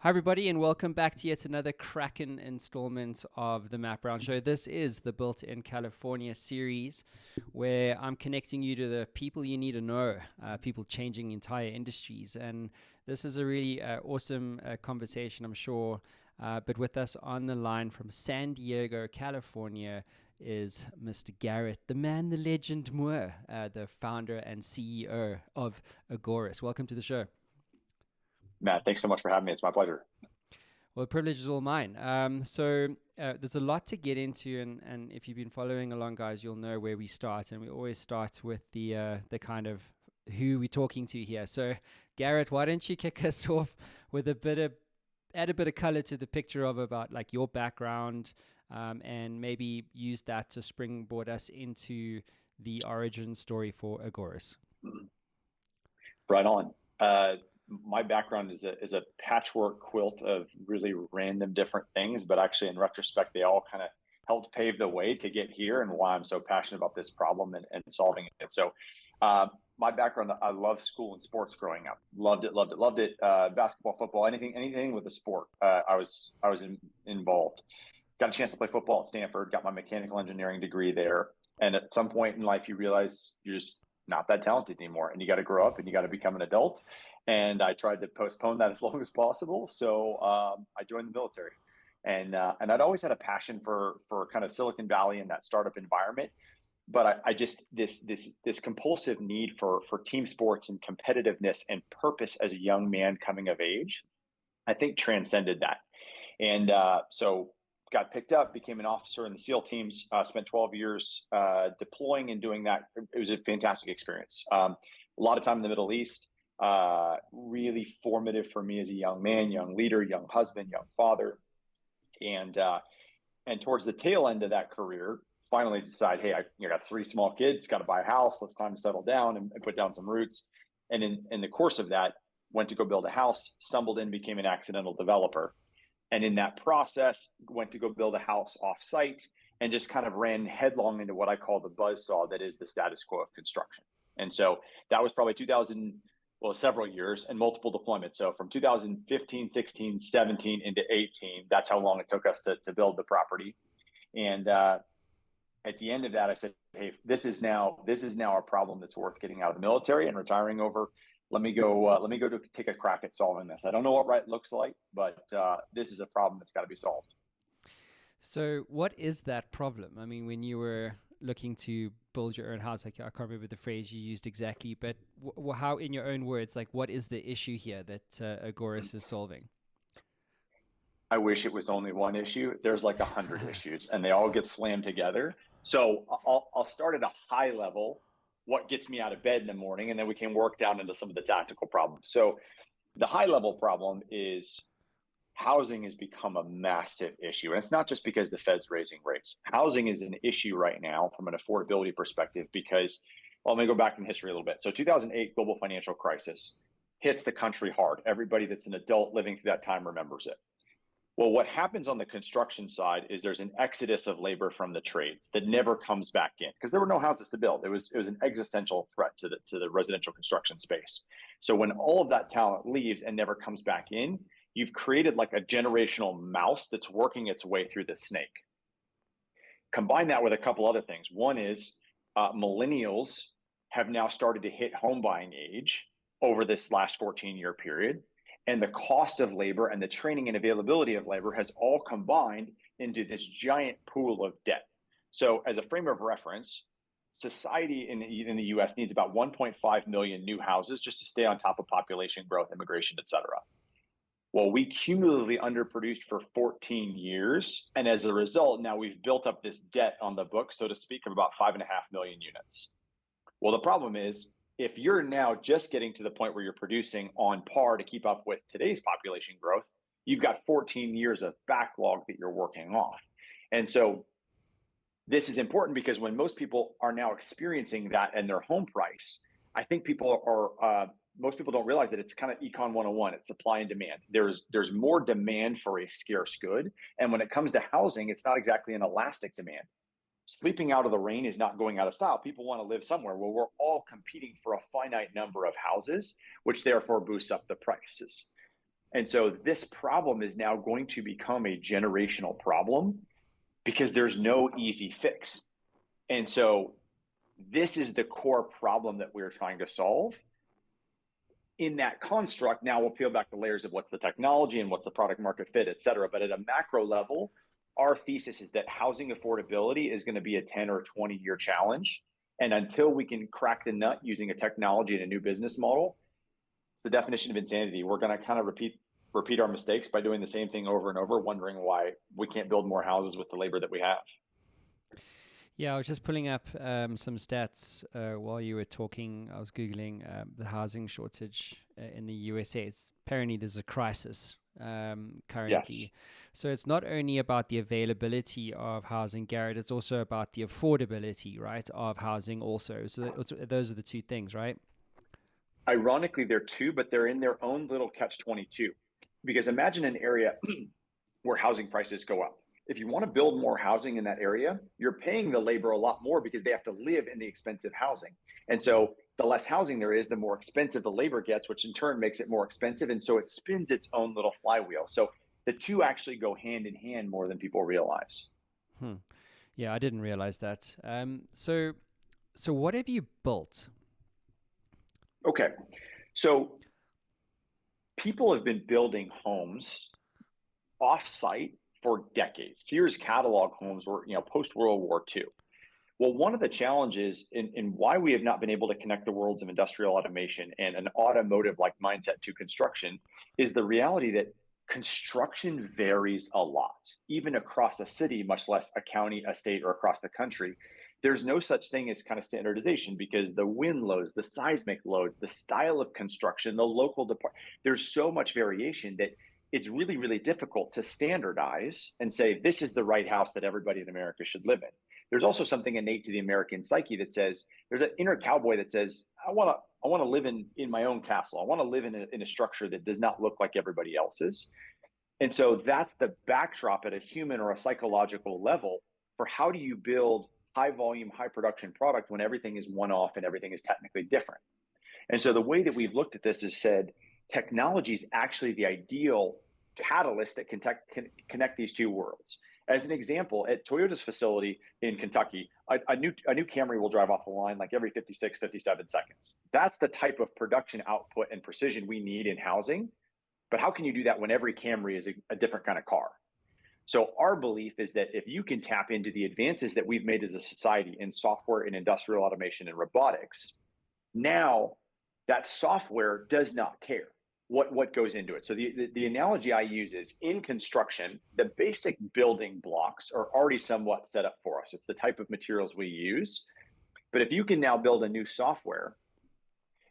Hi, everybody, and welcome back to yet another cracking installment of the Matt Brown Show. This is the Built in California series where I'm connecting you to the people you need to know, people changing entire industries. And this is a really awesome conversation, I'm sure. But with us on the line from San Diego, California, is Mr. Garrett, the man, the legend Moore, the founder and CEO of Agorus. Welcome to the show. Matt, thanks so much for having me. It's my pleasure. Well, the privilege is all mine. There's a lot to get into, and if you've been following along, guys, you'll know where we start, and we always start with the kind of who we're talking to here. So, Garrett, why don't you kick us off with add a bit of color to the picture of about like your background, and maybe use that to springboard us into the origin story for Agorus. Right on. My background is a patchwork quilt of really random different things, but actually in retrospect, they all kind of helped pave the way to get here and why I'm so passionate about this problem and solving it. So my background, I love school and sports growing up. Loved it. Basketball, football, anything with a sport. I was involved. Got a chance to play football at Stanford, got my mechanical engineering degree there. And at some point in life, you realize you're just not that talented anymore, and you got to grow up and you got to become an adult. And I tried to postpone that as long as possible. So I joined the military, and I'd always had a passion for kind of Silicon Valley and that startup environment. But I just this compulsive need for team sports and competitiveness and purpose as a young man coming of age, I think transcended that. And so got picked up, became an officer in the SEAL teams, spent 12 years deploying and doing that. It was a fantastic experience. A lot of time in the Middle East, really formative for me as a young man, young leader, young husband, young father. And towards the tail end of that career, finally decide, hey, I got 3 small kids, got to buy a house. It's time to settle down and put down some roots. And in the course of that, went to go build a house, stumbled in, became an accidental developer. And in that process, went to go build a house off-site and just kind of ran headlong into what I call the buzzsaw that is the status quo of construction. And so that was probably several years and multiple deployments. So from 2015, 16, 17 into 18, that's how long it took us to build the property. And at the end of that, I said, hey, this is now a problem that's worth getting out of the military and retiring over. Let me go to take a crack at solving this. I don't know what right looks like, but this is a problem that's got to be solved. So what is that problem? I mean, when you were looking to build your own house, like I can't remember the phrase you used exactly, but how, in your own words, like what is the issue here that Agorus is solving? I wish it was only one issue. There's like 100 issues and they all get slammed together. So I'll start at a high level, what gets me out of bed in the morning, and then we can work down into some of the tactical problems. So the high level problem is housing has become a massive issue. And it's not just because the Fed's raising rates. Housing is an issue right now from an affordability perspective because, well, let me go back in history a little bit. So 2008 global financial crisis hits the country hard. Everybody that's an adult living through that time remembers it. Well, what happens on the construction side is there's an exodus of labor from the trades that never comes back in because there were no houses to build. It was an existential threat to the residential construction space. So when all of that talent leaves and never comes back in, you've created like a generational mouse that's working its way through the snake. Combine that with a couple other things. One is millennials have now started to hit home buying age over this last 14-year period. And the cost of labor and the training and availability of labor has all combined into this giant pool of debt. So as a frame of reference, society in the US needs about 1.5 million new houses just to stay on top of population growth, immigration, et cetera. Well, we cumulatively underproduced for 14 years. And as a result, now we've built up this debt on the book, so to speak, of about 5.5 million units. Well, the problem is, if you're now just getting to the point where you're producing on par to keep up with today's population growth, you've got 14 years of backlog that you're working off. And so this is important because when most people are now experiencing that in their home price, I think most people don't realize that it's kind of econ 101. It's supply and demand. There's more demand for a scarce good. And when it comes to housing, it's not exactly an elastic demand. Sleeping out of the rain is not going out of style. People want to live somewhere. Well, we're all competing for a finite number of houses, which therefore boosts up the prices. And so this problem is now going to become a generational problem because there's no easy fix. And so this is the core problem that we're trying to solve. In that construct, now we'll peel back the layers of what's the technology and what's the product market fit, et cetera. But at a macro level, our thesis is that housing affordability is going to be a 10 or 20-year challenge. And until we can crack the nut using a technology and a new business model, it's the definition of insanity. We're going to kind of repeat our mistakes by doing the same thing over and over, wondering why we can't build more houses with the labor that we have. Yeah, I was just pulling up some stats while you were talking. I was Googling the housing shortage in the USA. Apparently there's a crisis currently. Yes. So it's not only about the availability of housing, Garrett, it's also about the affordability, right, of housing also. So those are the two things, right? Ironically, they're two, but they're in their own little catch-22. Because imagine an area where housing prices go up. If you want to build more housing in that area, you're paying the labor a lot more because they have to live in the expensive housing. And so the less housing there is, the more expensive the labor gets, which in turn makes it more expensive. And so it spins its own little flywheel. So the two actually go hand in hand more than people realize. Yeah, I didn't realize that. So what have you built? Okay. So people have been building homes off-site for decades. Sears catalog homes were, post World War II. Well, one of the challenges in why we have not been able to connect the worlds of industrial automation and an automotive-like mindset to construction is the reality that construction varies a lot, even across a city, much less a county, a state, or across the country. There's no such thing as kind of standardization because the wind loads, the seismic loads, the style of construction, the local department, there's so much variation that it's really, really difficult to standardize and say, this is the right house that everybody in America should live in. There's also something innate to the American psyche that says, there's an inner cowboy that says, I want to live in my own castle. I want to live in a structure that does not look like everybody else's. And so that's the backdrop at a human or a psychological level for how do you build high volume, high production product when everything is one off and everything is technically different. And so the way that we've looked at this is said, technology is actually the ideal catalyst that can connect these two worlds. As an example, at Toyota's facility in Kentucky, a new Camry will drive off the line like every 56, 57 seconds. That's the type of production output and precision we need in housing. But how can you do that when every Camry is a different kind of car? So our belief is that if you can tap into the advances that we've made as a society in software and industrial automation and robotics, now that software does not care what goes into it. So the analogy I use is in construction, the basic building blocks are already somewhat set up for us. It's the type of materials we use. But if you can now build a new software,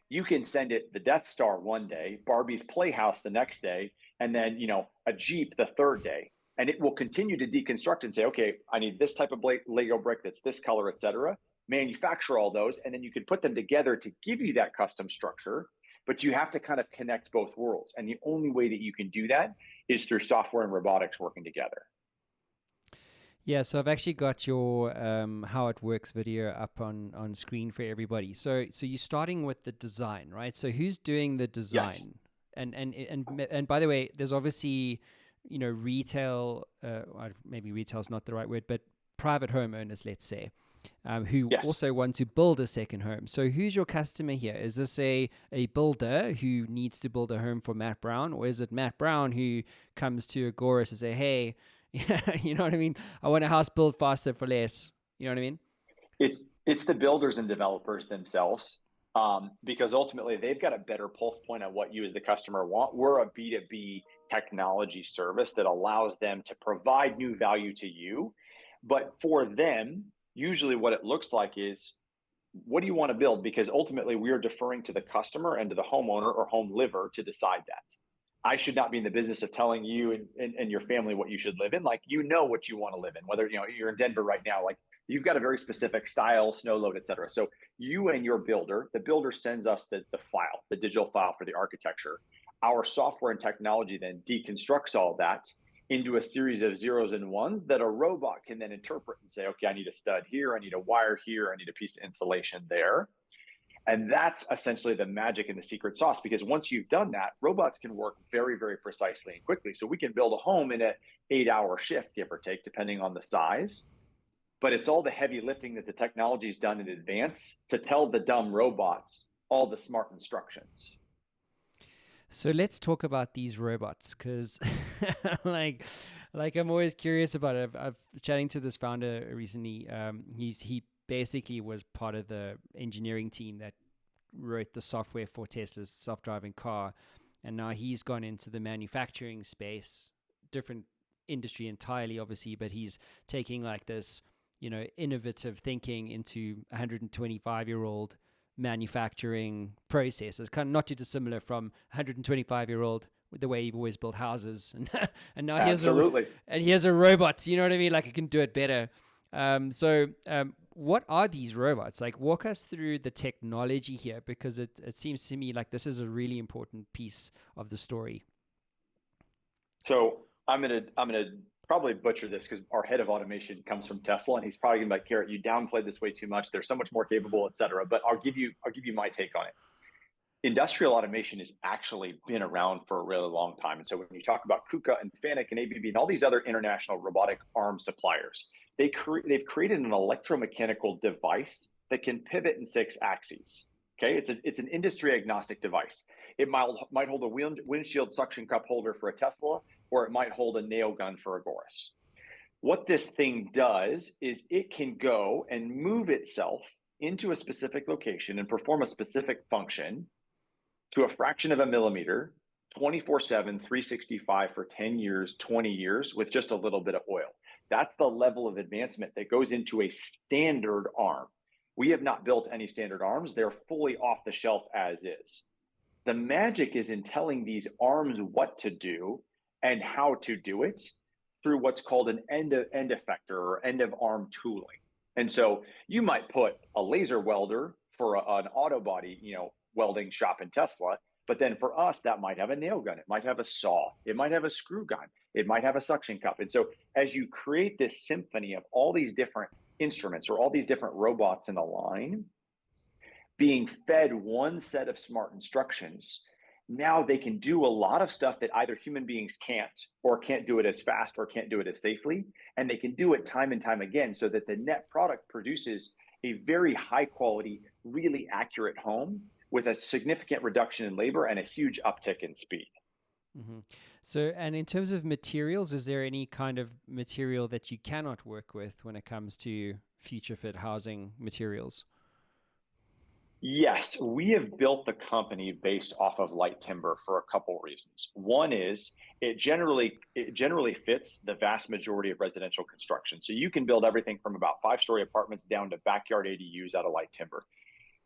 you can send it the Death Star one day, Barbie's Playhouse the next day, and then a Jeep the third day. And it will continue to deconstruct and say, okay, I need this type of Lego brick that's this color, et cetera. Manufacture all those, and then you can put them together to give you that custom structure. But you have to kind of connect both worlds. And the only way that you can do that is through software and robotics working together. Yeah, so I've actually got your how it works video up on screen for everybody. So you're starting with the design, right? So who's doing the design? Yes. And by the way, there's obviously retail, maybe retail is not the right word, but private homeowners, let's say, who also want to build a second home. So who's your customer here? Is this a builder who needs to build a home for Matt Brown, or is it Matt Brown who comes to Agorus and say, hey, you know what I mean? I want a house built faster for less. You know what I mean? It's the builders and developers themselves, because ultimately they've got a better pulse point on what you as the customer want. We're a B2B technology service that allows them to provide new value to you. But for them, usually what it looks like is, what do you want to build? Because ultimately we are deferring to the customer and to the homeowner or home liver to decide that. I should not be in the business of telling you and your family what you should live in. Like, what you want to live in, whether you're in Denver right now, like you've got a very specific style, snow load, et cetera. So you and your builder, the builder sends us the file, the digital file for the architecture. Our software and technology then deconstructs all that into a series of zeros and ones that a robot can then interpret and say, okay, I need a stud here, I need a wire here, I need a piece of insulation there. And that's essentially the magic and the secret sauce, because once you've done that, robots can work very, very precisely and quickly. So we can build a home in an 8-hour shift, give or take, depending on the size. But it's all the heavy lifting that the technology's done in advance to tell the dumb robots all the smart instructions. So let's talk about these robots, because like I'm always curious about it. I've chatting to this founder recently. He basically was part of the engineering team that wrote the software for Tesla's self-driving car, and now he's gone into the manufacturing space, different industry entirely, obviously, but he's taking like this, innovative thinking into 125-year-old manufacturing processes, kind of not too dissimilar from 125-year-old the way you've always built houses, and now Absolutely. Here's a robot, you know what I mean? Like, it can do it better. What are these robots? Like, walk us through the technology here, because it seems to me like this is a really important piece of the story. So I'm gonna probably butcher this, because our head of automation comes from Tesla, and he's probably gonna be like, Garrett, you downplayed this way too much. They're so much more capable, et cetera. But I'll give you my take on it. Industrial automation has actually been around for a really long time. And so when you talk about KUKA and FANUC and ABB and all these other international robotic arm suppliers, they've created an electromechanical device that can pivot in 6 axes. Okay, it's an industry agnostic device. It might hold a windshield suction cup holder for a Tesla, or it might hold a nail gun for Agorus. What this thing does is it can go and move itself into a specific location and perform a specific function to a fraction of a millimeter, 24/7, 365 for 10 years, 20 years, with just a little bit of oil. That's the level of advancement that goes into a standard arm. We have not built any standard arms. They're fully off the shelf as is. The magic is in telling these arms what to do and how to do it through what's called an end effector or end of arm tooling. And so you might put a laser welder for an auto body, welding shop in Tesla, but then for us, that might have a nail gun, it might have a saw, it might have a screw gun, it might have a suction cup. And so as you create this symphony of all these different instruments or all these different robots in a line, being fed one set of smart instructions, now they can do a lot of stuff that either human beings can't, or can't do it as fast, or can't do it as safely. And they can do it time and time again, so that the net product produces a very high quality, really accurate home with a significant reduction in labor and a huge uptick in speed. Mm-hmm. So, and in terms of materials, is there any kind of material that you cannot work with when it comes to future fit housing materials? Yes, we have built the company based off of light timber for a couple reasons. One is it generally fits the vast majority of residential construction. So you can build everything from about 5-story apartments down to backyard ADUs out of light timber.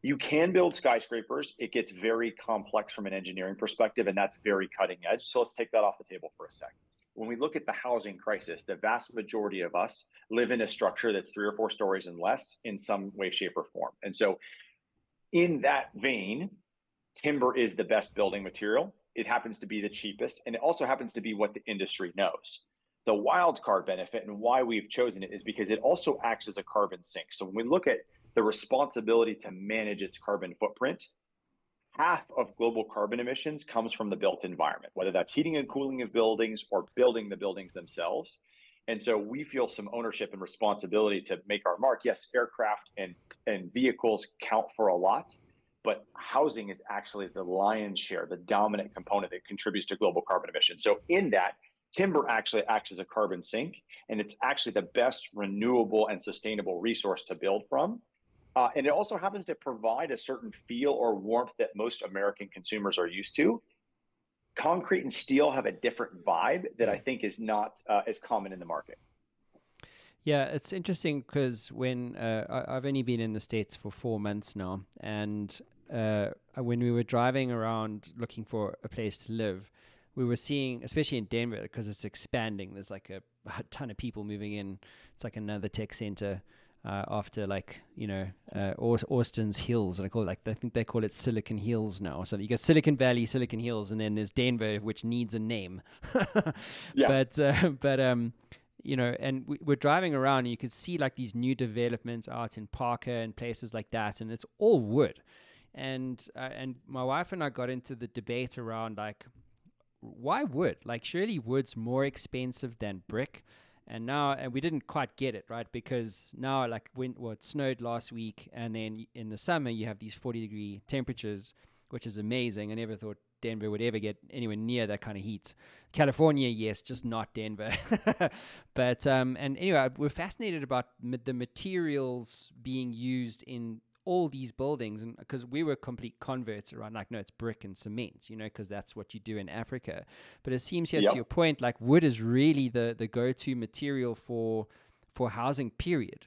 You can build skyscrapers. It gets very complex from an engineering perspective, and that's very cutting edge. So let's take that off the table for a second. When we look at the housing crisis, the vast majority of us live in a structure that's 3 or 4 stories and less in some way, shape, or form. And so in that vein, timber is the best building material. It happens to be the cheapest, and it also happens to be what the industry knows. The wild card benefit and why we've chosen it is because it also acts as a carbon sink. So when we look at the responsibility to manage its carbon footprint, half of global carbon emissions comes from the built environment, whether that's heating and cooling of buildings or building the buildings themselves. And so we feel some ownership and responsibility to make our mark. Yes, aircraft and vehicles count for a lot, but housing is actually the lion's share, the dominant component that contributes to global carbon emissions. So in that, timber actually acts as a carbon sink, and it's actually the best renewable and sustainable resource to build from. And it also happens to provide a certain feel or warmth that most American consumers are used to. Concrete and steel have a different vibe that I think is not as common in the market. Yeah, it's interesting because when I've only been in the States for 4 months now, and when we were driving around looking for a place to live, we were seeing, especially in Denver, because it's expanding, there's like a ton of people moving in. It's like another tech center. After Austin's Hills, and I think they call it Silicon Hills now. So you got Silicon Valley, Silicon Hills, and then there's Denver, which needs a name. Yeah. And we're driving around, and you could see like these new developments out in Parker and places like that, and it's all wood. And my wife and I got into the debate around like, why wood? Like, surely wood's more expensive than brick. And we didn't quite get it, right? Because now, like, it snowed last week, and then in the summer you have these 40-degree temperatures, which is amazing. I never thought Denver would ever get anywhere near that kind of heat. California, yes, just not Denver. But and anyway, we're fascinated about the materials being used in all these buildings, and because we were complete converts around like, no, it's brick and cement, because that's what you do in Africa. But it seems here, to your point, like wood is really the go-to material for housing, period.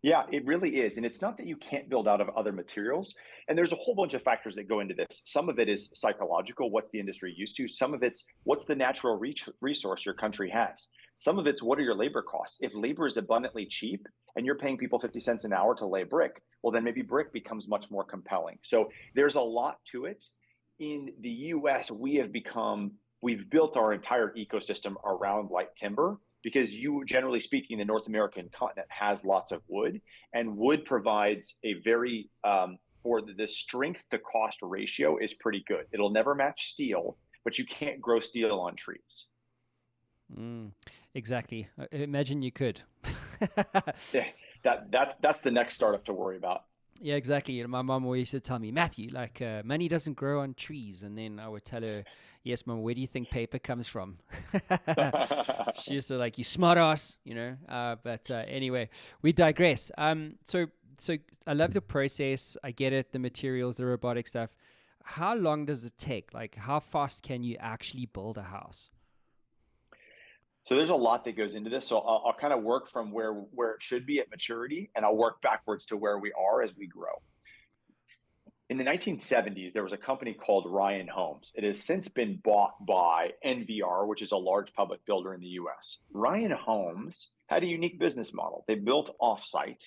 Yeah, it really is. And it's not that you can't build out of other materials. And there's a whole bunch of factors that go into this. Some of it is psychological. What's the industry used to? Some of it's what's the natural resource your country has? Some of it's what are your labor costs? If labor is abundantly cheap and you're paying people 50 cents an hour to lay brick, well, then maybe brick becomes much more compelling. So there's a lot to it. In the US, we've built our entire ecosystem around light timber, because generally speaking, the North American continent has lots of wood, and wood provides a very, for the strength to cost ratio is pretty good. It'll never match steel, but you can't grow steel on trees. Exactly. Imagine you could. Yeah, that's the next startup to worry about. Yeah, exactly. My mom always used to tell me, Matthew, like money doesn't grow on trees. And then I would tell her, yes, Mom, where do you think paper comes from? She used to like, you smart ass, but anyway, we digress. So I love the process. I get it. The materials, the robotic stuff. How long does it take? Like, how fast can you actually build a house? So there's a lot that goes into this. So I'll kind of work from where it should be at maturity, and I'll work backwards to where we are as we grow. In the 1970s, there was a company called Ryan Homes. It has since been bought by NVR, which is a large public builder in the US. Ryan Homes had a unique business model. They built offsite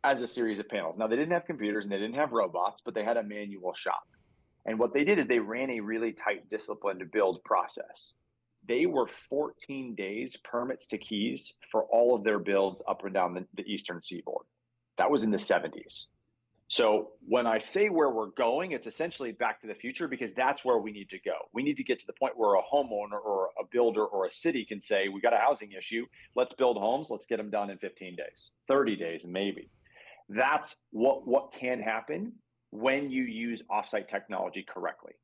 as a series of panels. Now, they didn't have computers and they didn't have robots, but they had a manual shop. And what they did is they ran a really tight, disciplined build process. They were 14 days permits to keys for all of their builds up and down the eastern seaboard. That was in the 70s. So when I say where we're going, it's essentially back to the future, because that's where we need to go. We need to get to the point where a homeowner or a builder or a city can say, we got a housing issue. Let's build homes. Let's get them done in 15 days, 30 days, maybe. That's what can happen when you use offsite technology correctly.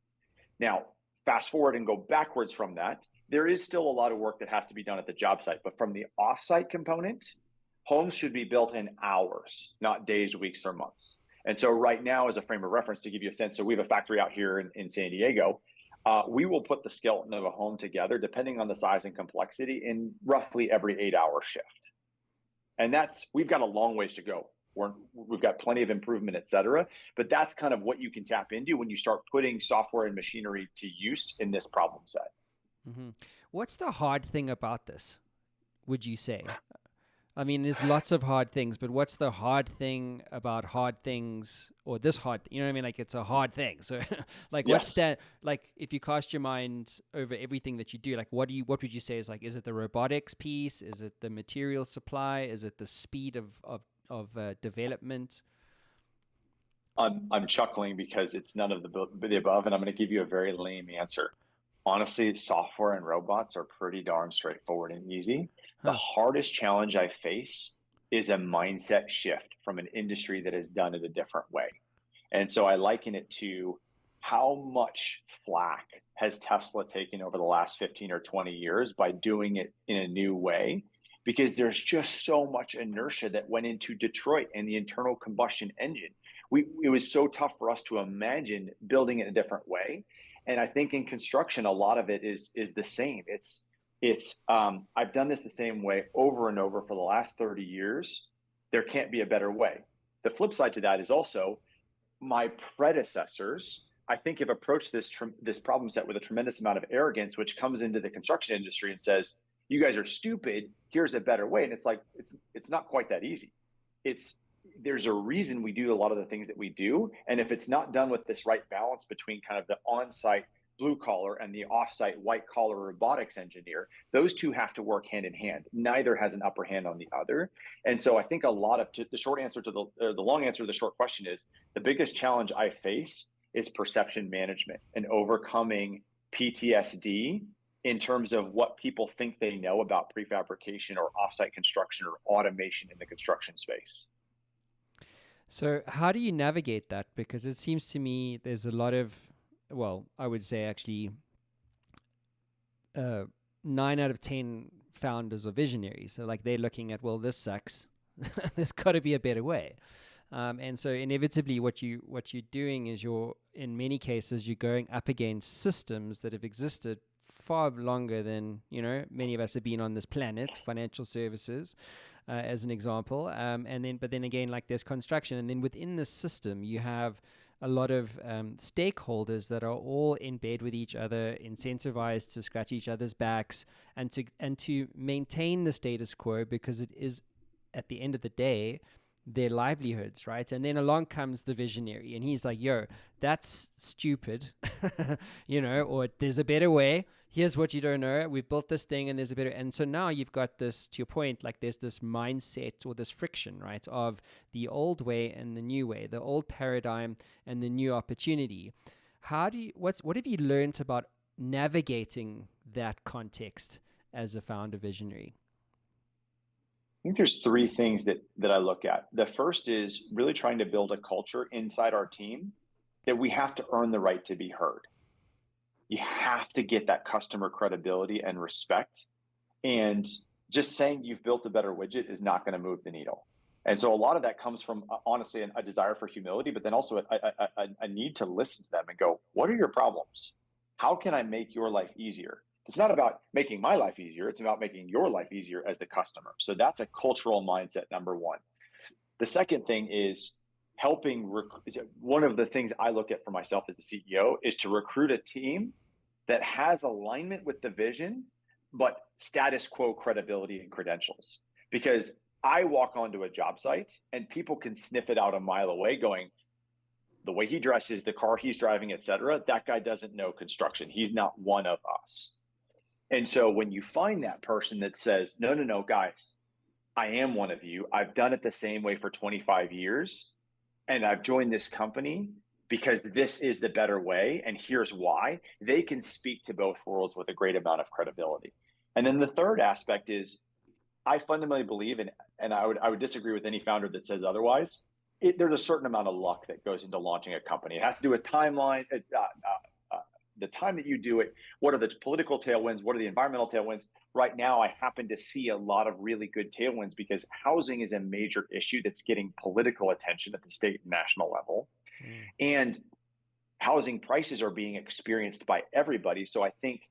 Now, fast forward and go backwards from that. There is still a lot of work that has to be done at the job site, but from the offsite component, homes should be built in hours, not days, weeks, or months. And so right now, as a frame of reference, to give you a sense, so we have a factory out here in San Diego. We will put the skeleton of a home together, depending on the size and complexity, in roughly every 8-hour shift. And we've got a long ways to go. We've got plenty of improvement, et cetera, but that's kind of what you can tap into when you start putting software and machinery to use in this problem set. Mm-hmm. What's the hard thing about this, would you say? I mean, there's lots of hard things, but what's the hard thing about hard things, or this hard, you know what I mean? Like, it's a hard thing. So like, Yes. what's that, like, if you cast your mind over everything that you do, like, what would you say is like, is it the robotics piece? Is it the material supply? Is it the speed of development? I'm chuckling because it's none of the above, and I'm going to give you a very lame answer. Honestly, software and robots are pretty darn straightforward and easy. The hardest challenge I face is a mindset shift from an industry that is done it a different way. And so I liken it to how much flack has Tesla taken over the last 15 or 20 years by doing it in a new way, because there's just so much inertia that went into Detroit and the internal combustion engine. It was so tough for us to imagine building it a different way. And I think in construction, a lot of it is the same. I've done this the same way over and over for the last 30 years. There can't be a better way. The flip side to that is also my predecessors, I think, have approached this problem set with a tremendous amount of arrogance, which comes into the construction industry and says, you guys are stupid, here's a better way. And it's like, it's not quite that easy. There's a reason we do a lot of the things that we do. And if it's not done with this right balance between kind of the on-site blue collar and the offsite white collar robotics engineer, those two have to work hand in hand. Neither has an upper hand on the other. And so I think a lot of the short answer to the long answer to the short question is the biggest challenge I face is perception management and overcoming PTSD in terms of what people think they know about prefabrication or offsite construction or automation in the construction space. So how do you navigate that? Because it seems to me there's a lot of, well, I would say actually 9 out of 10 founders are visionaries. So like they're looking at, well, this sucks. There's got to be a better way. And so inevitably what you're doing is in many cases, you're going up against systems that have existed far longer than, many of us have been on this planet, financial services, as an example. But then again, like there's construction, and then within the system, you have a lot of stakeholders that are all in bed with each other, incentivized to scratch each other's backs and to maintain the status quo, because it is, at the end of the day, their livelihoods, right? And then along comes the visionary, and he's like, yo, that's stupid, or there's a better way. Here's what you don't know. We've built this thing and there's a better. And so now you've got this, to your point, like there's this mindset or this friction, right, of the old way and the new way, the old paradigm and the new opportunity. What have you learned about navigating that context as a founder visionary? I think there's three things that I look at. The first is really trying to build a culture inside our team that we have to earn the right to be heard. You have to get that customer credibility and respect. And just saying you've built a better widget is not going to move the needle. And so a lot of that comes from, honestly, a desire for humility, but then also a need to listen to them and go, what are your problems? How can I make your life easier? It's not about making my life easier. It's about making your life easier as the customer. So that's a cultural mindset, number one. The second thing is one of the things I look at for myself as a CEO is to recruit a team that has alignment with the vision, but status quo credibility and credentials. Because I walk onto a job site and people can sniff it out a mile away going, the way he dresses, the car he's driving, et cetera, that guy doesn't know construction. He's not one of us. And so when you find that person that says, no, guys, I am one of you. I've done it the same way for 25 years. And I've joined this company because this is the better way. And here's why. They can speak to both worlds with a great amount of credibility. And then the third aspect is I fundamentally believe, and I would disagree with any founder that says otherwise, there's a certain amount of luck that goes into launching a company. It has to do with timeline, the time that you do it, what are the political tailwinds, what are the environmental tailwinds. Right now, I happen to see a lot of really good tailwinds because housing is a major issue that's getting political attention at the state and national level. And housing prices are being experienced by everybody. So I think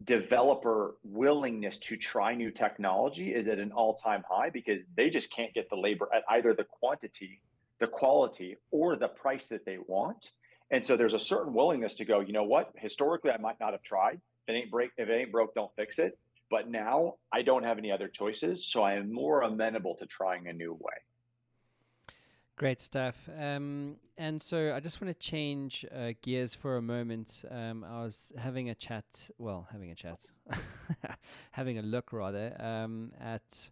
developer willingness to try new technology is at an all-time high because they just can't get the labor at either the quantity, the quality, or the price that they want. And so there's a certain willingness to go, you know what, historically, I might not have tried. If it ain't broke, don't fix it. But now I don't have any other choices. So I am more amenable to trying a new way. Great stuff. And so I just want to change gears for a moment. I was having a look rather at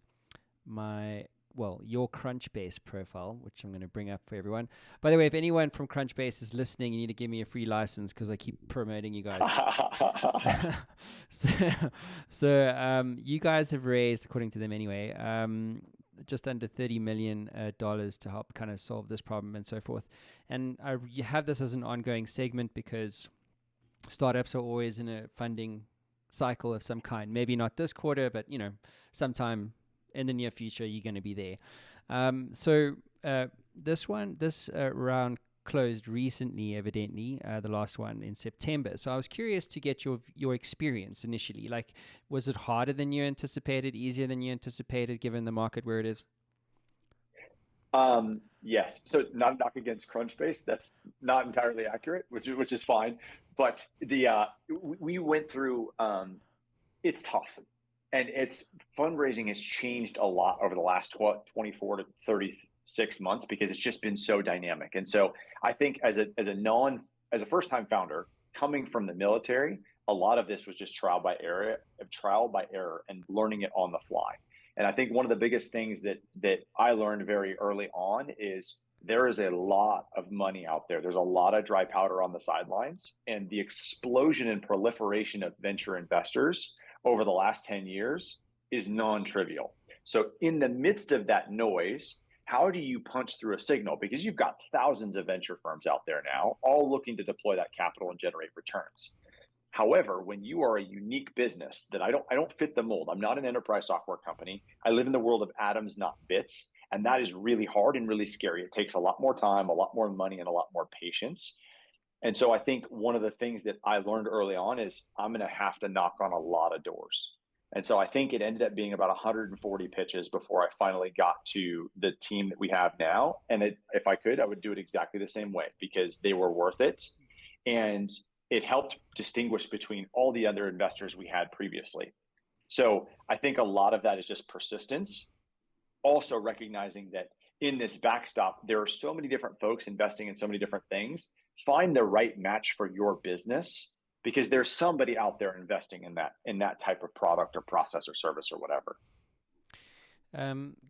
your Crunchbase profile, which I'm going to bring up for everyone. By the way, if anyone from Crunchbase is listening, you need to give me a free license because I keep promoting you guys. So you guys have raised, according to them anyway, just under $30 million to help kind of solve this problem and so forth. And you have this as an ongoing segment because startups are always in a funding cycle of some kind. Maybe not this quarter, but sometime in the near future, you're going to be there. So this round closed recently, evidently, the last one in September. So I was curious to get your experience initially. Like, was it harder than you anticipated, easier than you anticipated, given the market where it is? Yes. So not a knock against Crunchbase. That's not entirely accurate, which is fine. But we went through. It's tough. And fundraising has changed a lot over the last 24 to 36 months because it's just been so dynamic. And so I think as a first-time founder, coming from the military, a lot of this was just trial by error and learning it on the fly. And I think one of the biggest things that I learned very early on is there is a lot of money out there. There's a lot of dry powder on the sidelines, and the explosion and proliferation of venture investors over the last 10 years is non-trivial. So in the midst of that noise, how do you punch through a signal? Because you've got thousands of venture firms out there now, all looking to deploy that capital and generate returns. However, when you are a unique business that I don't fit the mold, I'm not an enterprise software company. I live in the world of atoms, not bits. And that is really hard and really scary. It takes a lot more time, a lot more money, and a lot more patience. And so I think one of the things that I learned early on is I'm going to have to knock on a lot of doors. And so I think it ended up being about 140 pitches before I finally got to the team that we have now. And if I could, I would do it exactly the same way because they were worth it. And it helped distinguish between all the other investors we had previously. So I think a lot of that is just persistence. Also recognizing that in this backstop, there are so many different folks investing in so many different things. Find the right match for your business because there's somebody out there investing in that type of product or process or service or whatever.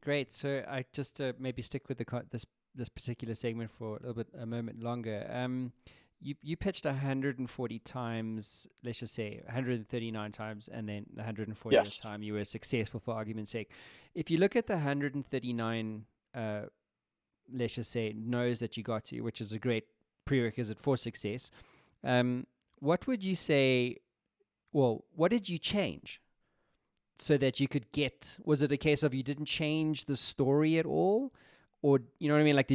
Great. So I just maybe stick with this particular segment for a moment longer. You pitched 140 times, let's just say 139 times, and then the 140th Yes. time you were successful for argument's sake. If you look at the 139, let's just say, no's that you got to, which is a great prerequisite for success, what would you say, well, what did you change so that you could get, was it a case of you didn't change the story at all? Or, you know what I mean? Like,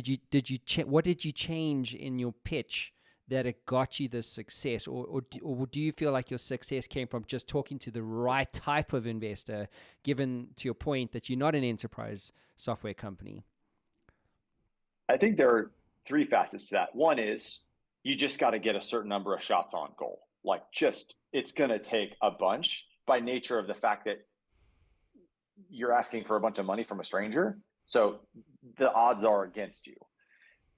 what did you change in your pitch that it got you the success, or do you feel like your success came from just talking to the right type of investor, given to your point that you're not an enterprise software company? I think there are three facets to that. One is you just got to get a certain number of shots on goal. Like it's going to take a bunch by nature of the fact that you're asking for a bunch of money from a stranger. So the odds are against you.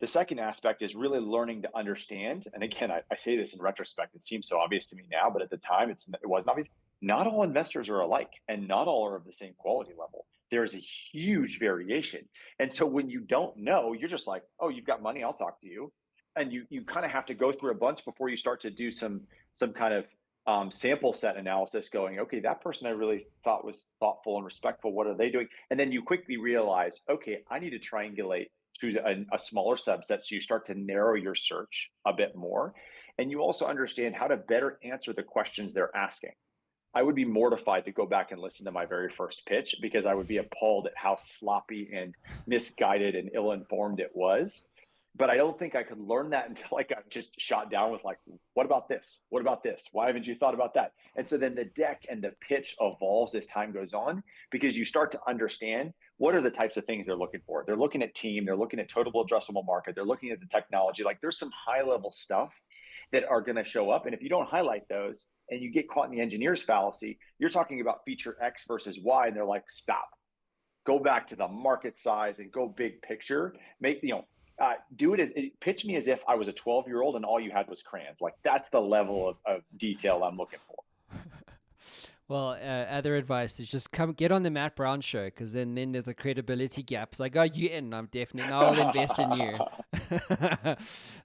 The second aspect is really learning to understand. And again, I say this in retrospect, it seems so obvious to me now, but at the time it wasn't obvious. Not all investors are alike and not all are of the same quality level. There's a huge variation. And so when you don't know, you're just like, oh, you've got money, I'll talk to you. And you kind of have to go through a bunch before you start to do some kind of sample set analysis going, okay, that person I really thought was thoughtful and respectful. What are they doing? And then you quickly realize, okay, I need to triangulate to a smaller subset. So you start to narrow your search a bit more. And you also understand how to better answer the questions they're asking. I would be mortified to go back and listen to my very first pitch because I would be appalled at how sloppy and misguided and ill-informed it was. But I don't think I could learn that until I got just shot down with like, what about this? What about this? Why haven't you thought about that? And so then the deck and the pitch evolves as time goes on because you start to understand what are the types of things they're looking for. They're looking at team, they're looking at total addressable market, they're looking at the technology. Like there's some high level stuff that are going to show up. And if you don't highlight those and you get caught in the engineer's fallacy, you're talking about feature X versus Y. And they're like, stop, go back to the market size and go big picture, pitch me as if I was a 12-year-old and all you had was crayons. Like that's the level of detail I'm looking for. Well, other advice is just get on the Matt Brown show because then there's a credibility gap. It's like, oh, you in? I'm definitely now I'll invest in you.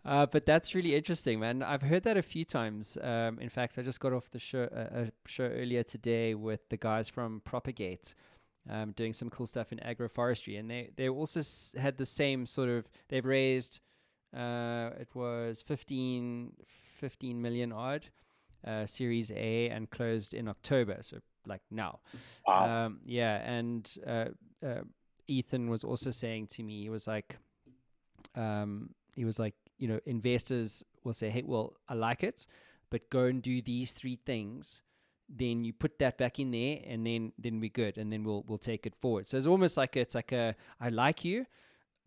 But that's really interesting, man. I've heard that a few times. In fact, I just got off the show earlier today with the guys from Propagate. Doing some cool stuff in agroforestry, and they also had the same sort of. They've raised, it was 15 million odd, Series A, and closed in October, so like now. Wow. Yeah, and Ethan was also saying to me, he was like, investors will say, hey, well, I like it, but go and do these three things. Then you put that back in there, and then we're good, and then we'll take it forward. So it's almost like I like you,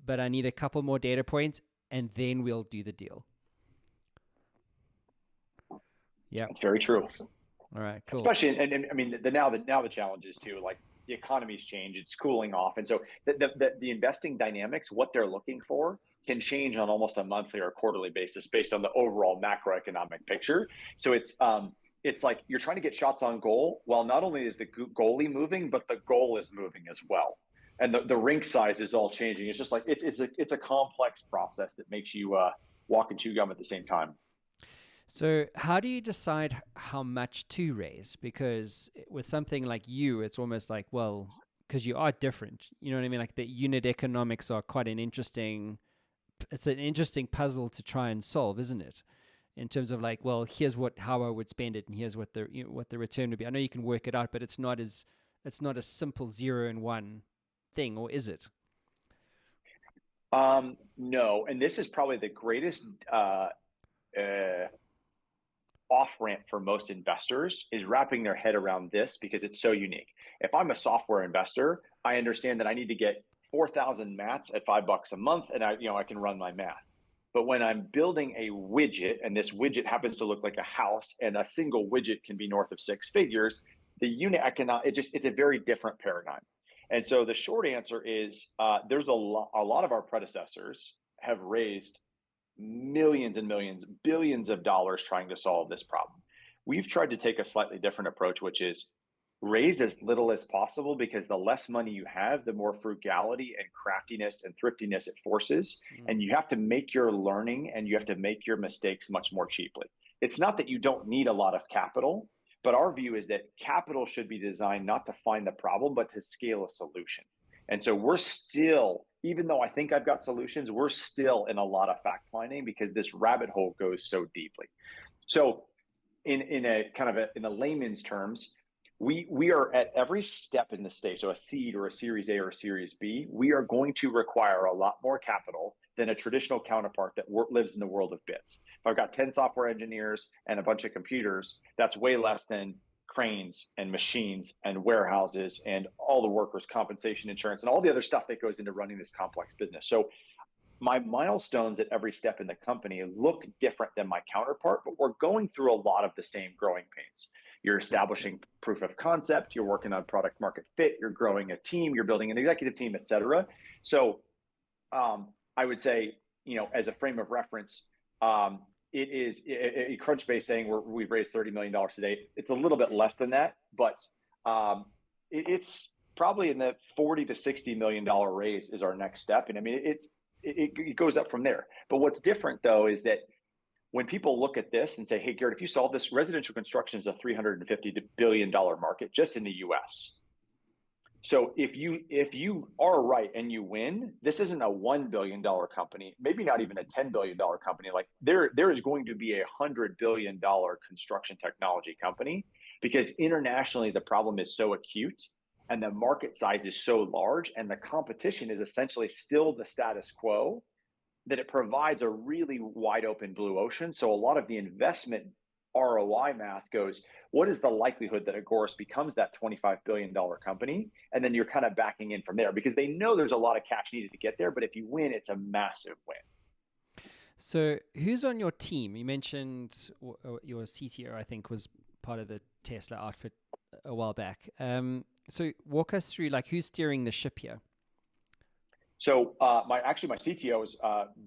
but I need a couple more data points, and then we'll do the deal. Yeah, that's very true. All right, cool. Especially, and I mean, now the challenge is too, like the economy's changed, it's cooling off. And so the investing dynamics, what they're looking for, can change on almost a monthly or quarterly basis based on the overall macroeconomic picture. So it's like you're trying to get shots on goal. Well, not only is the goalie moving, but the goal is moving as well. And the rink size is all changing. It's just like, it's a complex process that makes you walk and chew gum at the same time. So how do you decide how much to raise? Because with something like you, it's almost like, well, because you are different, you know what I mean? Like the unit economics are quite it's an interesting puzzle to try and solve, isn't it? In terms of like, well, here's how I would spend it, and here's what the return would be. I know you can work it out, but it's not a simple 0 and 1 thing, or is it? No, and this is probably the greatest off ramp for most investors, is wrapping their head around this, because it's so unique. If I'm a software investor, I understand that I need to get 4,000 mats at $5 a month, and I can run my math. But when I'm building a widget, and this widget happens to look like a house, and a single widget can be north of 6 figures, the unit it's a very different paradigm. And so the short answer is there's a lot of our predecessors have raised millions and millions, billions of dollars trying to solve this problem. We've tried to take a slightly different approach, which is raise as little as possible, because the less money you have, the more frugality and craftiness and thriftiness it forces. And you have to make your learning and you have to make your mistakes much more cheaply. It's not that you don't need a lot of capital, but our view is that capital should be designed not to find the problem, but to scale a solution. And so we're still, even though I think I've got solutions, we're still in a lot of fact finding, because this rabbit hole goes so deeply. So in a layman's terms, we are at every step in the stage, so a seed or a Series A or a Series B, we are going to require a lot more capital than a traditional counterpart that lives in the world of bits. If I've got 10 software engineers and a bunch of computers, that's way less than cranes and machines and warehouses and all the workers' compensation insurance and all the other stuff that goes into running this complex business. So my milestones at every step in the company look different than my counterpart, but we're going through a lot of the same growing pains. You're establishing proof of concept, you're working on product market fit, you're growing a team, you're building an executive team, et cetera. So I would say, as a frame of reference, it is a Crunchbase saying we've raised $30 million today. It's a little bit less than that, but it's probably in the $40 to $60 million raise is our next step. And I mean, it goes up from there. But what's different though is that when people look at this and say, hey, Garrett, if you solve this, residential construction is a $350 billion market just in the US. So if you are right and you win, this isn't a $1 billion company, maybe not even a $10 billion company. Like there is going to be a $100 billion construction technology company, because internationally the problem is so acute and the market size is so large and the competition is essentially still the status quo, that it provides a really wide open blue ocean. So a lot of the investment ROI math goes, what is the likelihood that Agorus becomes that $25 billion company? And then you're kind of backing in from there, because they know there's a lot of cash needed to get there. But if you win, it's a massive win. So who's on your team? You mentioned your CTO, I think, was part of the Tesla outfit a while back. So walk us through, like, who's steering the ship here? So my CTO is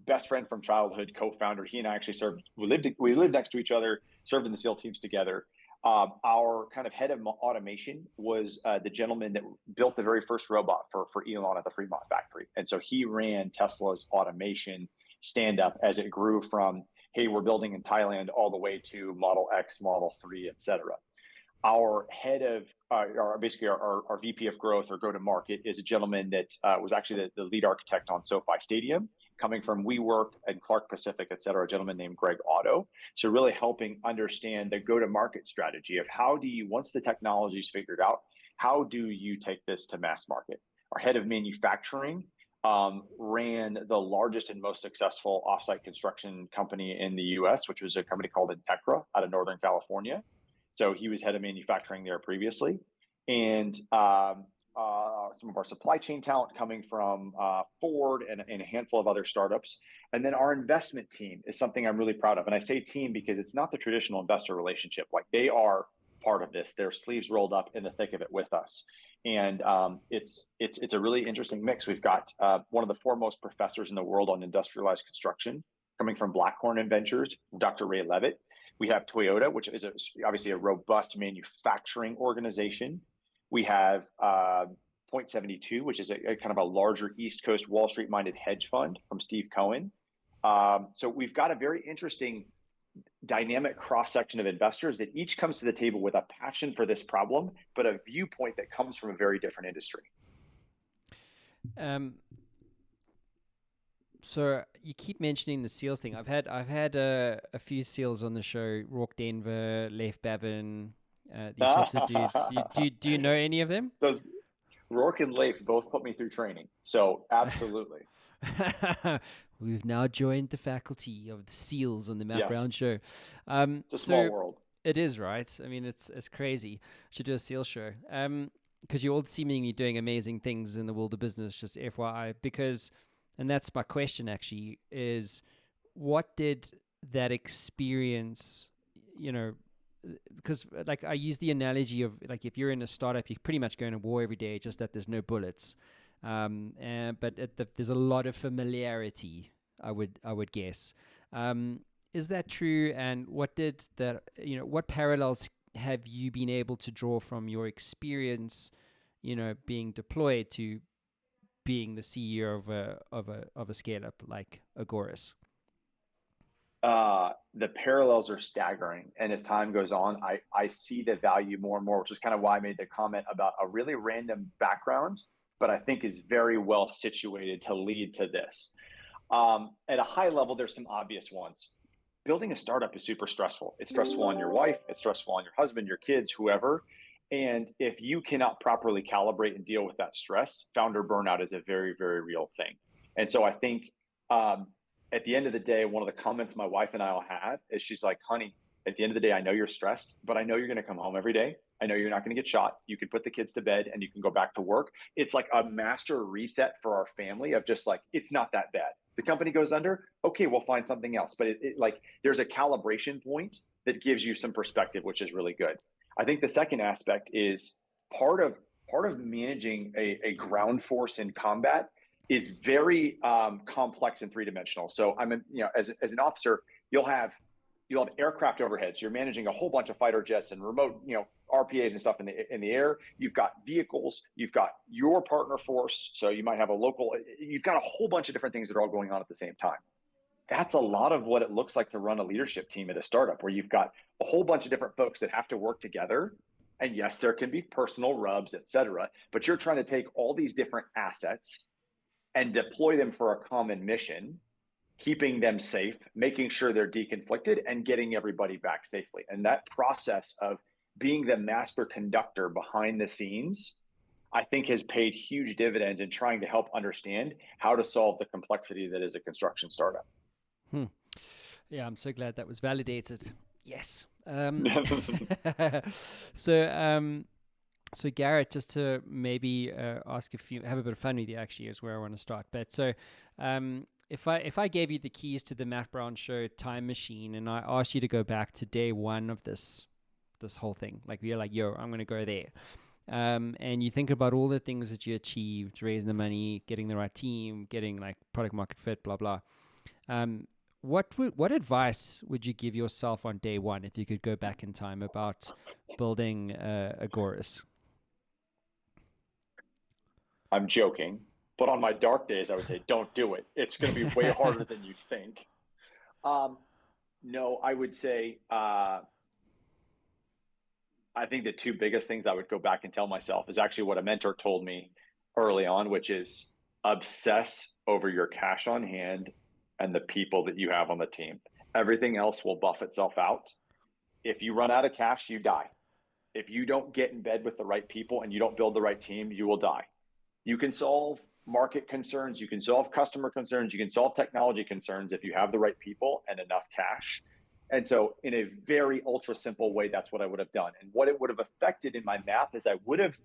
best friend from childhood, co-founder. He and I actually we lived next to each other, served in the SEAL teams together. Our kind of head of automation was the gentleman that built the very first robot for Elon at the Fremont factory. And so he ran Tesla's automation stand-up as it grew from, hey, we're building in Thailand, all the way to Model X, Model 3, et cetera. Our head of our VP of growth or go-to-market is a gentleman that was actually the lead architect on SoFi Stadium, coming from WeWork and Clark Pacific, et cetera, a gentleman named Greg Otto. So really helping understand the go-to-market strategy of how do you, once the technology is figured out, how do you take this to mass market? Our head of manufacturing ran the largest and most successful offsite construction company in the US, which was a company called Integra out of Northern California. So he was head of manufacturing there previously. And some of our supply chain talent coming from Ford and a handful of other startups. And then our investment team is something I'm really proud of. And I say team because it's not the traditional investor relationship. Like, they are part of this, their sleeves rolled up in the thick of it with us. And it's a really interesting mix. We've got one of the foremost professors in the world on industrialized construction coming from Blackhorn Ventures, Dr. Ray Levitt. We have Toyota, which is obviously a robust manufacturing organization. We have Point 72, which is a kind of a larger East Coast Wall Street minded hedge fund from Steve Cohen. So we've got a very interesting dynamic cross-section of investors that each comes to the table with a passion for this problem, but a viewpoint that comes from a very different industry. So you keep mentioning the SEALs thing. I've had a few SEALs on the show, Rourke Denver, Leif Babin, these sorts of dudes. Do you know any of them? Those Rourke and Leif both put me through training. So absolutely. We've now joined the faculty of the SEALs on the Matt Brown Show. It's a small world. It is, right? I mean, it's crazy. Should do a SEAL show. Because you're all seemingly doing amazing things in the world of business, just FYI. And that's my question actually, is what did that experience, because like I use the analogy of like if you're in a startup, you're pretty much going to war every day, just that there's no bullets. But there's a lot of familiarity, I would guess. Is that true? And what did that, what parallels have you been able to draw from your experience, being deployed to being the CEO of a scale up like Agorus? The parallels are staggering. And as time goes on, I see the value more and more, which is kind of why I made the comment about a really random background, but I think is very well situated to lead to this. At a high level, there's some obvious ones. Building a startup is super stressful. It's stressful on your wife, it's stressful on your husband, your kids, whoever. And if you cannot properly calibrate and deal with that stress, founder burnout is a very, very real thing. And so I think at the end of the day, one of the comments my wife and I'll have is she's like, honey, at the end of the day, I know you're stressed, but I know you're going to come home every day. I know you're not going to get shot. You can put the kids to bed and you can go back to work. It's like a master reset for our family of just like, it's not that bad. The company goes under. Okay, we'll find something else. But it like there's a calibration point that gives you some perspective, which is really good. I think the second aspect is part of managing a ground force in combat is very complex and three-dimensional. So as an officer, you'll have aircraft overhead. So you're managing a whole bunch of fighter jets and remote, RPAs and stuff in the air. You've got vehicles. You've got your partner force. So you might have you've got a whole bunch of different things that are all going on at the same time. That's a lot of what it looks like to run a leadership team at a startup, where you've got a whole bunch of different folks that have to work together. And yes, there can be personal rubs, et cetera, but you're trying to take all these different assets and deploy them for a common mission, keeping them safe, making sure they're deconflicted, and getting everybody back safely. And that process of being the master conductor behind the scenes, I think has paid huge dividends in trying to help understand how to solve the complexity that is a construction startup. Yeah, I'm so glad that was validated. Yes. So Garrett, just to maybe ask have a bit of fun with you actually is where I want to start. But so if I gave you the keys to the Matt Brown Show time machine and I asked you to go back to day one of this whole thing, like you're like, yo, I'm going to go there. And you think about all the things that you achieved, raising the money, getting the right team, getting like product market fit, blah, blah. What advice would you give yourself on day one if you could go back in time about building Agorus? I'm joking, but on my dark days, I would say, don't do it. It's going to be way harder than you think. No, I would say, I think the two biggest things I would go back and tell myself is actually what a mentor told me early on, which is obsess over your cash on hand and the people that you have on the team. Everything else will buff itself out. If you run out of cash, you die. If you don't get in bed with the right people and you don't build the right team, you will die. You can solve market concerns, you can solve customer concerns, you can solve technology concerns if you have the right people and enough cash. And so in a very ultra simple way, that's what I would have done. And what it would have affected in my math is I would have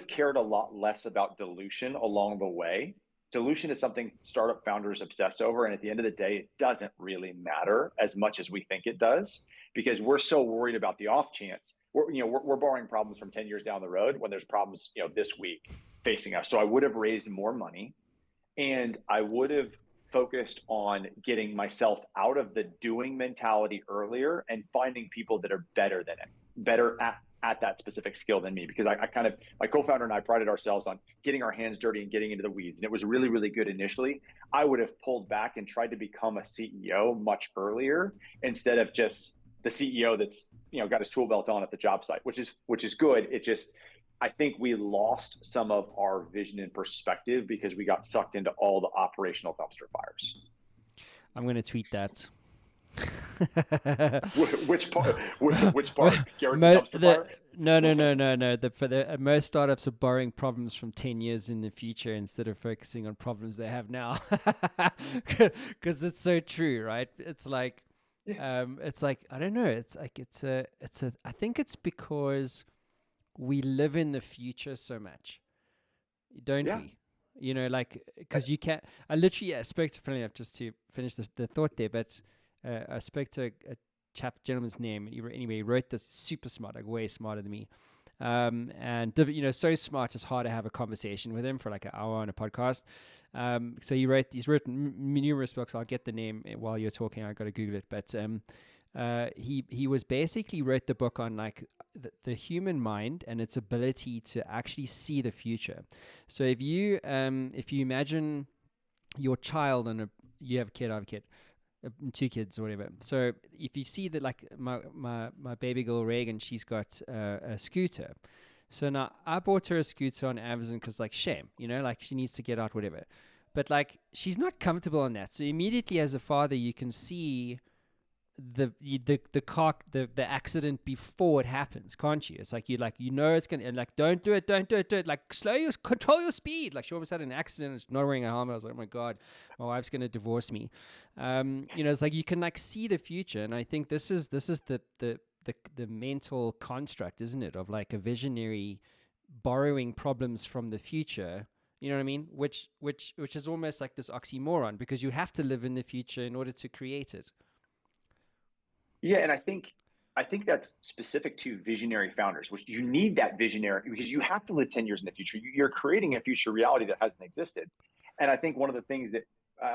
cared a lot less about dilution along the way. Dilution is something startup founders obsess over. And at the end of the day, it doesn't really matter as much as we think it does. because we're so worried about the off chance. We're borrowing problems from 10 years down the road when there's problems, this week facing us. So I would have raised more money, and I would have focused on getting myself out of the doing mentality earlier and finding people that are better at that specific skill than me, because my co-founder and I prided ourselves on getting our hands dirty and getting into the weeds. And it was really, really good initially. I would have pulled back and tried to become a CEO much earlier, instead of just the CEO that's, got his tool belt on at the job site, which is good. It just, I think we lost some of our vision and perspective because we got sucked into all the operational dumpster fires. I'm going to tweet that. Which part? Garrett's dumpster fire? No. Most startups are borrowing problems from 10 years in the future instead of focusing on problems they have now. Because it's so true, right? It's like, I don't know. I think it's because we live in the future so much, don't we? Because you can't. I literally spoke to, funny enough, just to finish the thought there, but I spoke to a gentleman's name. He wrote this, super smart, like way smarter than me. And so smart, it's hard to have a conversation with him for like an hour on a podcast. So he's written numerous books. I'll get the name while you're talking. I got to Google it. But he was basically wrote the book on like the human mind and its ability to actually see the future. So if you imagine your child and you have a kid, I have a kid, 2 kids or whatever. So if you see that, like my baby girl Reagan, she's got a scooter. So now I bought her a scooter on Amazon because, like, shame, like she needs to get out, whatever. But like she's not comfortable on that. So immediately as a father, you can see the accident before it happens, can't you? It's like it's gonna, and like don't do it, like control your speed. Like she almost had an accident and she's not wearing a helmet. I was like, oh my god, my wife's gonna divorce me. It's like you can like see the future, and I think this is the mental construct, isn't it, of like a visionary borrowing problems from the future. You know what I mean? Which is almost like this oxymoron, because you have to live in the future in order to create it. Yeah, and I think that's specific to visionary founders, which you need that visionary, because you have to live 10 years in the future. You're creating a future reality that hasn't existed. And I think one of the things that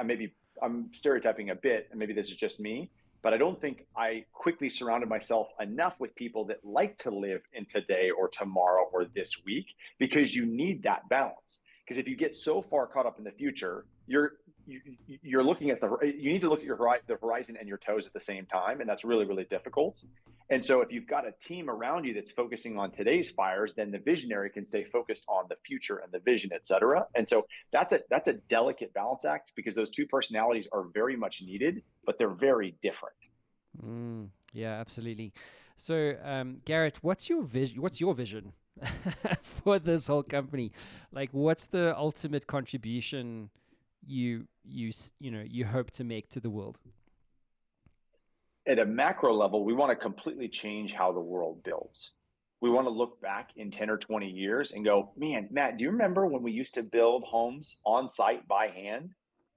maybe I'm stereotyping a bit, and maybe this is just me, but I don't think I quickly surrounded myself enough with people that like to live in today or tomorrow or this week, because you need that balance. Because if you get so far caught up in the future, you're looking at you need to look at the horizon and your toes at the same time, and that's really, really difficult. And so if you've got a team around you that's focusing on today's fires, then the visionary can stay focused on the future and the vision, et cetera. And so that's a delicate balance act, because those two personalities are very much needed, but they're very different. Yeah, absolutely. So Garrett, what's your vision for this whole company? Like, what's the ultimate contribution you hope to make to the world? At a macro level, we want to completely change how the world builds. We want to look back in 10 or 20 years and go, man, Matt, do you remember when we used to build homes on site by hand,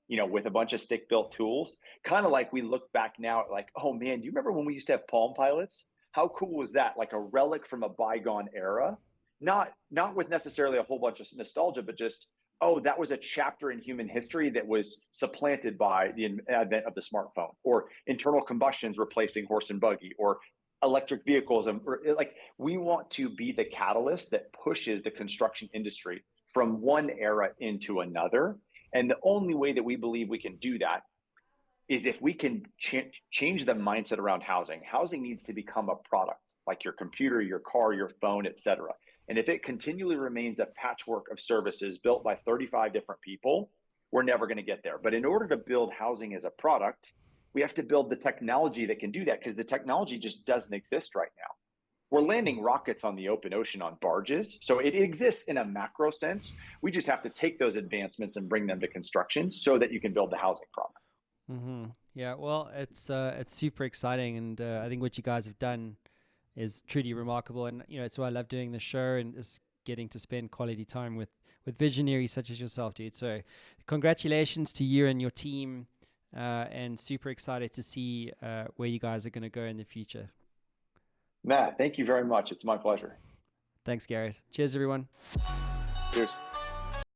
with a bunch of stick-built tools? Kind of like we look back now at like, oh man, do you remember when we used to have Palm Pilots? How cool was that? Like a relic from a bygone era. Not with necessarily a whole bunch of nostalgia, but just, oh, that was a chapter in human history that was supplanted by the advent of the smartphone, or internal combustions replacing horse and buggy, or electric vehicles. And like, we want to be the catalyst that pushes the construction industry from one era into another. And the only way that we believe we can do that is if we can change the mindset around housing. Housing needs to become a product, like your computer, your car, your phone, et cetera. And if it continually remains a patchwork of services built by 35 different people, we're never going to get there. But in order to build housing as a product, we have to build the technology that can do that, because the technology just doesn't exist right now. We're landing rockets on the open ocean on barges. So it exists in a macro sense. We just have to take those advancements and bring them to construction so that you can build the housing product. Mm-hmm. Yeah, well, it's super exciting. And I think what you guys have done is truly remarkable. And, it's why I love doing the show, and is getting to spend quality time with visionaries such as yourself, dude. So congratulations to you and your team. and super excited to see where you guys are going to go in the future. Matt, thank you very much. It's my pleasure. Thanks, Garrett. Cheers, everyone. Cheers.